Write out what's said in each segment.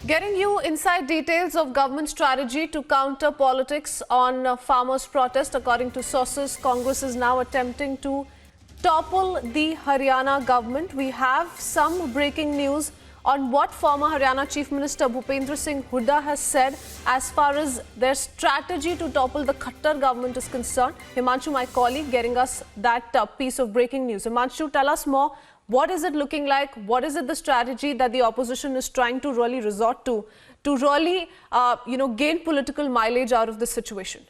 Getting you inside details of government strategy to counter politics on farmers' protest. According to sources, Congress is now attempting to topple the Haryana government. We have some breaking news on what former Haryana Chief Minister Bhupendra Singh Hooda has said as far as their strategy to topple the Khattar government is concerned. Himanshu, my colleague, getting us that piece of breaking news. Himanshu, tell us more. What is it looking like? What is it the strategy that the opposition is trying to really resort to really, gain political mileage out of this situation?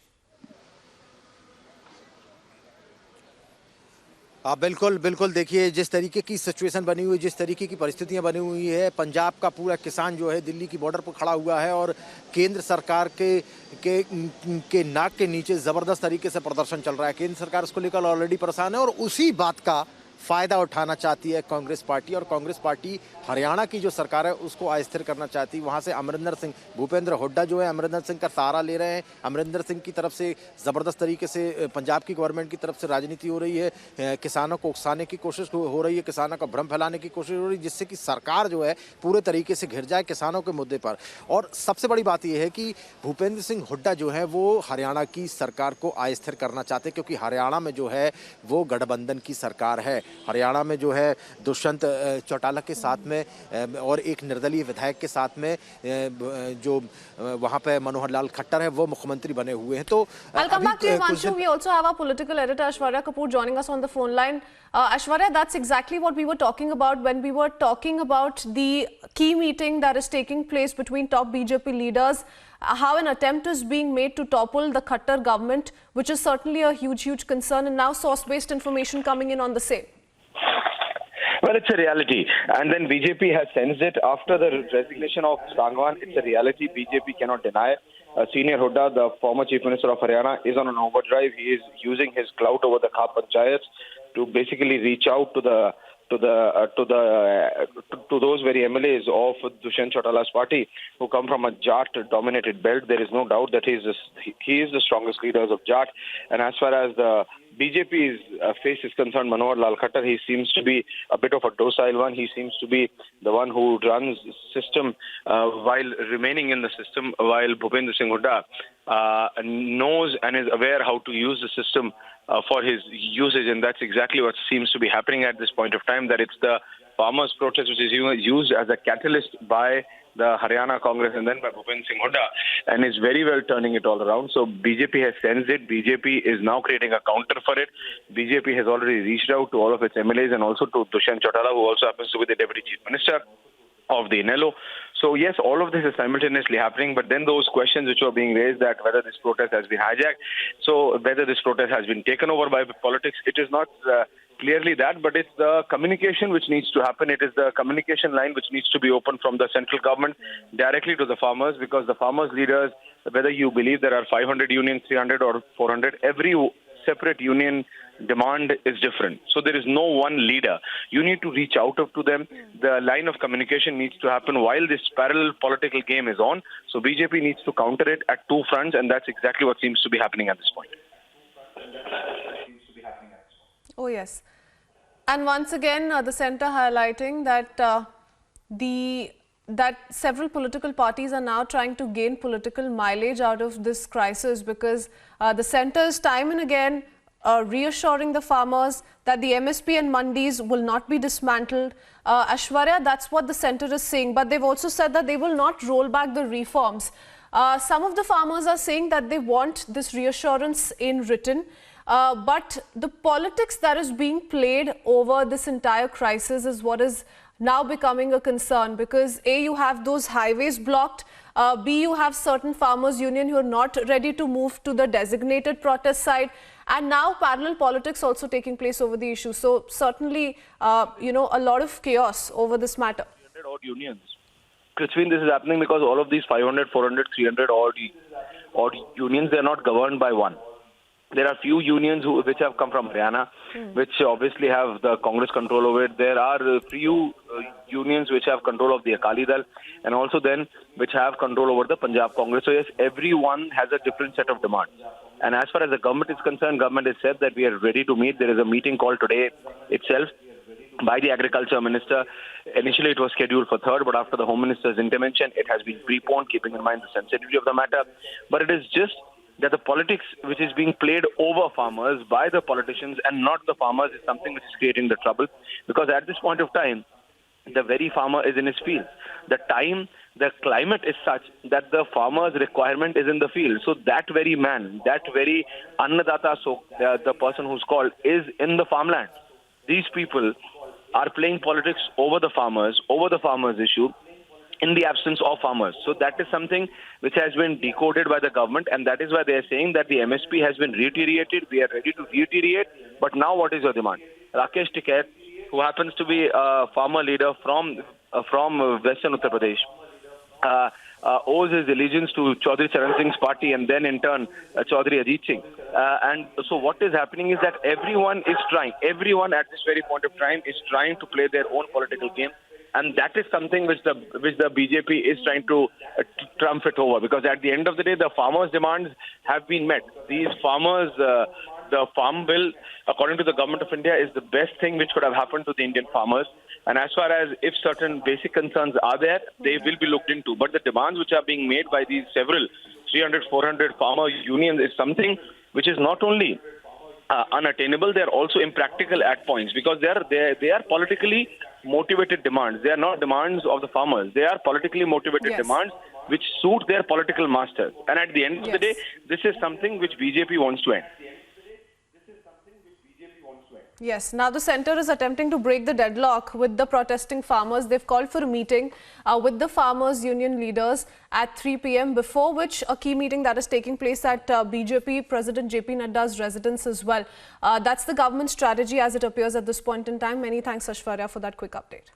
बिल्कुल बिल्कुल देखिए, जिस तरीके की situation बनी हुई, जिस तरीके की परिस्थितियां बनी हुई है, पंजाब का पूरा किसान जो है दिल्ली की बॉर्डर पर खड़ा हुआ है और केंद्र सरकार के नाक के नीचे ज़बरदस्त तरीके से प्रदर्शन चल रहा है। केंद्र सरकार उसको लेकर ऑलरेडी परेशान है और उसी बात का फ़ायदा उठाना चाहती है कांग्रेस पार्टी। और कांग्रेस पार्टी हरियाणा की जो सरकार है उसको अस्थिर करना चाहती है। वहाँ से अमरिंदर सिंह, भूपेंद्र हुड्डा जो है अमरिंदर सिंह का सहारा ले रहे हैं। अमरिंदर सिंह की तरफ से ज़बरदस्त तरीके से पंजाब की गवर्नमेंट की तरफ से राजनीति हो रही है, किसानों को उकसाने की कोशिश हो रही है, किसानों का भ्रम फैलाने की कोशिश हो रही है, जिससे कि सरकार जो है पूरे तरीके से घिर जाए किसानों के मुद्दे पर। और सबसे बड़ी बात यह है कि भूपेंद्र सिंह हुड्डा जो है वो हरियाणा की सरकार को अस्थिर करना चाहते हैं, क्योंकि हरियाणा में जो है वो गठबंधन की सरकार है। हरियाणा में जो है दुष्यंत चौटाला के साथ में और एक निर्दलीय विधायक के साथ में जो वहां पे मनोहर लाल खट्टर है वो मुख्यमंत्री बने हुए हैं। तो I'll come back to you, Himanshu. We also have our political editor Aishwarya Kapoor joining us on the phone line. Aishwarya, that's exactly what we were talking about when we were talking about the key meeting that is taking place between top BJP leaders. How an attempt is being made to topple the Khattar government, which is certainly a huge concern, and now source-based information coming in on the same. Well, it's a reality. And then BJP has sensed it. After the resignation of Sangwan, it's a reality BJP cannot deny. Senior Hooda, the former Chief Minister of Haryana, is on an overdrive. He is using his clout over the Khap Panchayats to basically reach out to those very MLAs of Dushyant Chautala's party who come from a Jat-dominated belt. There is no doubt that he is the strongest leaders of Jat. And as far as the BJP's face is concerned, Manohar Lal Khattar, he seems to be a bit of a docile one. He seems to be the one who runs the system while remaining in the system, while Bhupendra Singh Hooda knows and is aware how to use the system for his usage, and that's exactly what seems to be happening at this point of time, that it's the farmers' protest which is used as a catalyst by the Haryana Congress and then by Bhupendra Singh Hooda, and is very well turning it all around. So BJP has sensed it. BJP is now creating a counter for it. BJP has already reached out to all of its MLAs and also to Dushyant Chautala, who also happens to be the Deputy Chief Minister of the NLO. So yes, all of this is simultaneously happening, but then those questions which were being raised, that whether this protest has been hijacked, so whether this protest has been taken over by politics, it is not clearly that, but it's the communication which needs to happen. It is the communication line which needs to be opened from the central government directly to the farmers, because the farmers' leaders, whether you believe there are 500 unions, 300 or 400, every separate union demand is different. So there is no one leader. You need to reach out to them. The line of communication needs to happen while this parallel political game is on. So BJP needs to counter it at two fronts, and that's exactly what seems to be happening at this point. Oh yes. And once again, the centre highlighting that that several political parties are now trying to gain political mileage out of this crisis, because the centre is time and again reassuring the farmers that the MSP and mandis will not be dismantled. Aishwarya, that's what the centre is saying, but they've also said that they will not roll back the reforms. Some of the farmers are saying that they want this reassurance in written. But the politics that is being played over this entire crisis is what is now becoming a concern, because A, you have those highways blocked, B, you have certain farmers union who are not ready to move to the designated protest side, and now parallel politics also taking place over the issue. So certainly, a lot of chaos over this matter. 300 odd unions. Christine, this is happening because all of these 500, 400, 300 odd unions, they are not governed by one. There are few unions which have come from Haryana, which obviously have the Congress control over it. There are few unions which have control of the Akali Dal, and also then which have control over the Punjab Congress. So yes, everyone has a different set of demands. And as far as the government is concerned, government has said that we are ready to meet. There is a meeting called today itself. by the Agriculture Minister. Initially, it was scheduled for 3rd, but after the Home Minister's intervention, it has been preponed, keeping in mind the sensitivity of the matter. But it is just that the politics which is being played over farmers by the politicians and not the farmers is something which is creating the trouble. Because at this point of time, the very farmer is in his field. The climate is such that the farmer's requirement is in the field. So that very man, that very Annadata, the person who's called, is in the farmland. These people are playing politics over the farmers issue, in the absence of farmers. So that is something which has been decoded by the government, and that is why they are saying that the MSP has been reiterated. We are ready to reiterate. But now what is your demand? Rakesh Tikait, who happens to be a farmer leader from Western Uttar Pradesh, owes his allegiance to Chaudhry Charan Singh's party and then in turn Chaudhry Ajit Singh. And so what is happening is that everyone at this very point of time is trying to play their own political game. And that is something which the BJP is trying to trump it over, because at the end of the day, the farmers' demands have been met. These farmers, the Farm Bill, according to the Government of India, is the best thing which could have happened to the Indian farmers. And as far as if certain basic concerns are there, they will be looked into. But the demands which are being made by these several 300, 400 farmer unions is something which is not only unattainable, they are also impractical at points, because they are politically motivated demands. They are not demands of the farmers. They are politically motivated demands which suit their political masters. And at the end of the day, this is something which BJP wants to end. Yes, now the centre is attempting to break the deadlock with the protesting farmers. They've called for a meeting with the farmers' union leaders at 3 p.m, before which a key meeting that is taking place at BJP President JP Nadda's residence as well. That's the government strategy as it appears at this point in time. Many thanks, Ashwarya, for that quick update.